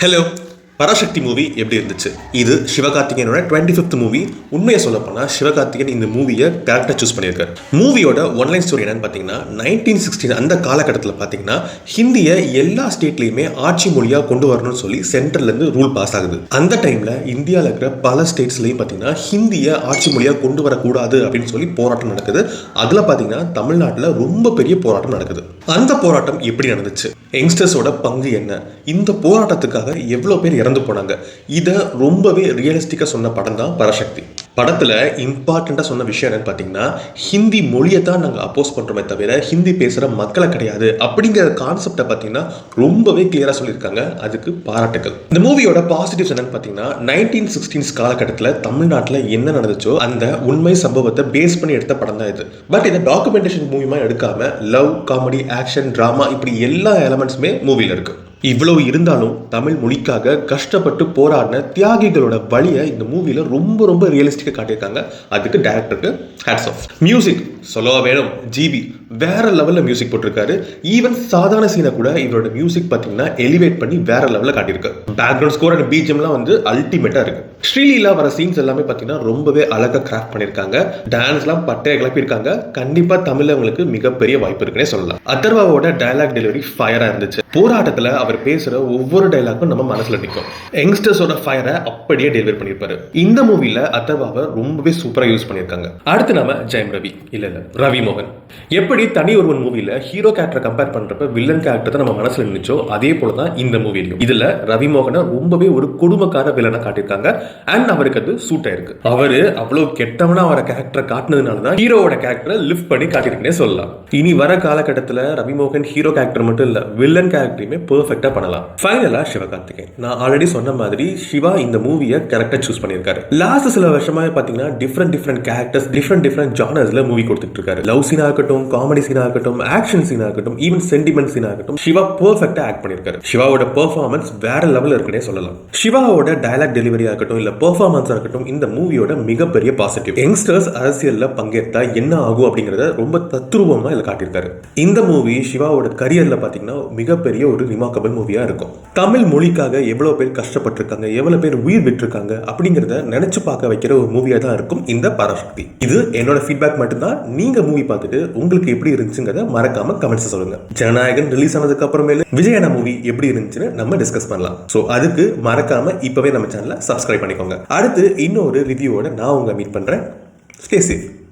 Hello, Parasakthi movie எப்படி இருந்துச்சு? இது சிவகார்த்திகேயனோட 25th மூவி. உண்மையை சொல்ல போனால் சிவகார்த்திகேயன் இந்த மூவியை கரெக்டாக சூஸ் பண்ணியிருக்காரு. மூவியோட ஒன்லைன் ஸ்டோரி என்னன்னு பார்த்தீங்கன்னா, 1916 அந்த காலகட்டத்தில் பார்த்தீங்கன்னா ஹிந்தியை எல்லா ஸ்டேட்லையுமே ஆட்சி மொழியாக கொண்டு வரணும்னு சொல்லி சென்ட்ரல்லேருந்து ரூல் பாஸ் ஆகுது. அந்த டைமில் இந்தியாவில் இருக்கிற பல ஸ்டேட்ஸ்லையும் பார்த்தீங்கன்னா ஹிந்தியை ஆட்சி மொழியாக கொண்டு வரக்கூடாது அப்படின்னு சொல்லி போராட்டம் நடக்குது. அதில் பார்த்தீங்கன்னா தமிழ்நாட்டில் ரொம்ப பெரிய போராட்டம் நடக்குது. அந்த போராட்டம் எப்படி நடந்துச்சு, யங்ஸ்டர்ஸோட பங்கு என்ன, இந்த போராட்டத்துக்காக எவ்வளோ பேர் இறந்து போனாங்க, இதை ரொம்பவே ரியலிஸ்டிக்காக சொன்ன படம் தான் பராசக்தி. படத்தில் இம்பார்ட்டண்ட்டாக சொன்ன விஷயம் என்னன்னு பார்த்தீங்கன்னா, ஹிந்தி மொழியை தான் நாங்கள் அப்போஸ் பண்ணுறோமே தவிர ஹிந்தி பேசுகிற மக்களை கிடையாது அப்படிங்கிற கான்செப்டை பார்த்தீங்கன்னா ரொம்பவே கிளியராக சொல்லியிருக்காங்க. அதுக்கு பாராட்டுகள். இந்த மூவியோட பாசிட்டிவ்ஸ் என்னன்னு பார்த்தீங்கன்னா, 1916 காலகட்டத்தில் தமிழ்நாட்டில் என்ன நடந்துச்சோ அந்த உண்மை சம்பவத்தை பேஸ் பண்ணி எடுத்த படம் தான் இது. பட் இதை டாக்குமெண்டேஷன் மூவிமா எடுக்காம லவ், காமெடி, ஆக்ஷன், டிராமா இப்படி எல்லா எலமெண்ட்ஸுமே மூவியில் இருக்கு. இவ்வளவு இருந்தாலும் தமிழ் மொழிக்காக கஷ்டப்பட்டு போராடின தியாகிகளோட வழியை இந்த மூவில ரொம்ப ரொம்ப ரியலிஸ்டிக்கா காட்டியிருக்காங்க. அதுக்கு டைரக்டருக்கு ஹேட்ஸ் ஆஃப். மியூசிக் சொல்லவா வேணும், ஜிபி வேற லெவல்ல மியூசிக் போட்டிருக்காரு. ஈவன் சாதாரண சீனை கூட இவரோட மியூசிக் பார்த்தீங்கன்னா எலிவேட் பண்ணி வேற லெவல்ல காட்டியிருக்கு. பேக்ரவுண்ட் ஸ்கோர் அண்ட் பிஜிஎம்லாம் வந்து அல்டிமேட்டா இருக்கு. ஸ்ரீலீலா வர சீன்ஸ் எல்லாமே பார்த்தீங்கன்னா ரொம்பவே அழகா கிராஃப்ட் பண்ணியிருக்காங்க. டான்ஸ்லாம் பட்டையை கிளப்பியிருக்காங்க. கண்டிப்பா தமிழ்ல உங்களுக்கு மிகப்பெரிய வாய்ப்பு இருக்குன்னே சொல்லலாம். அதர்வாவோட டயலாக் டெலிவரி ஃபயரா இருந்துச்சு. போராட்டத்தில் அவர் பேசுற ஒவ்வொரு டைலாக்கும் நம்ம மனசுல நிற்கும். யங்ஸ்டர்ஸோட ஃபயரை அப்படியே டெலிவரி பண்ணியிருப்பாரு. இந்த மூவில அதர்வாவை ரொம்பவே சூப்பரா யூஸ் பண்ணியிருக்காங்க. அடுத்து நாம ஜெயம் ரவி இல்ல ரவி மோகன். எப்படி தனி ஒருவன் மூவில ஹீரோ கேரக்டரை கம்பேர் பண்றப்ப வில்லன் கேரக்டர் தான் நம்ம மனசுல நினைச்சோ, அதே போலதான் இந்த மூவிலையும். இதுல ரவி மோகனை ரொம்பவே ஒரு குடும்பக்கார வில்லனை காட்டியிருக்காங்க. அண்ட் அவருக்கு அது சூட் ஆயிருக்கு. அவரு அவ்வளவு கெட்டவனா அவர கேரக்டரை காட்டினதுனாலதான் ஹீரோவோட கேரக்டரை லிஃப்ட் பண்ணி காட்டியிருக்குன்னே சொல்லலாம். இனி வர காலகட்டத்தில் ரவி மோகன் ஹீரோ கேரக்டர் மட்டும் இல்ல, வில்லன் கேரக்டரையுமே பெர்ஃபெக்ட்டா பண்ணலாம். ஃபைனலா சிவகார்த்திகேயன். நான் ஆல்ரெடி சொன்ன மாதிரி சிவா இந்த மூவியை கரெக்டா சூஸ் பண்ணியிருக்காரு. லாஸ்ட் சில வருஷமா பாத்தீங்கன்னா டிஃப்ரெண்ட் கேரக்டர்ஸ் டிஃப்ரெண்ட் ஜானர்ஸ்ல மூவி கொடுத்துட்டு இருக்காரு. லவ் சீனா இருக்கட்டும், காமெடி சீனா இருக்கட்டும், ஆக்ஷன் சீனா இருக்கட்டும், ஈவன் சென்டிமெண்ட் சீனா இருக்கட்டும், சிவா பெர்ஃபெக்ட்டா ஆக்ட் பண்ணியிருக்காரு. சிவாவோட பெர்ஃபார்மன்ஸ் வேற லெவல்ல இருக்குன்னே சொல்லலாம். சிவாவோட டயலாக் டெலிவரியா இருக்கட்டும் இல்ல பெர்ஃபார்மன்ஸா இருக்கட்டும், இந்த மூவியோட மிகப்பெரிய பாசிட்டிவ். யங்ஸ்டர்ஸ் அரசியல்ல பங்கேற்றா என்ன ஆகும் அப்படிங்கறத ரொம்ப தத்ரூபமா இதுல காட்டியிருக்காரு. இந்த மூவி சிவாவோட கரியர்ல பாத்தீங்கன்னா மிகப்பெரிய ஒரு ரிமார்க்கபிள் மூவியா இருக்கும். தமிழ் மொழிக்காக எவ்வளவு பேர் கஷ்டப்பட்டிருக்காங்க, எவ்வளவு பேர் உயிர் விட்டுருக்காங்க அப்படிங்கறத நினைச்சு பார்க்க வைக்கிற ஒரு மூவியா தான் இருக்கும் இந்த பராசக்தி. இது என்னோட ஃபீட்பேக் மட்டும்தான். நீங்க மூவி பார்த்துட்டு உங்களுக்கு எப்படி இருந்துச்சுங்கிறத மறக்காம கமெண்ட்ஸ் சொல்லுங்க. ஜனநாயகன் ரிலீஸ் ஆனதுக்கு அப்புறமேல விஜயனா மூவி எப்படி இருந்துச்சுன்னு நம்ம டிஸ்கஸ் பண்ணலாம். சோ அதுக்கு மறக்காம இப்பவே நம்ம சேனலை சப்ஸ்கிரைப் பண்ணிக்கோங்க. அடுத்து இன்னொரு ரிவ்யூவோட நான் உங்களை மீட் பண்றேன். Stay safe.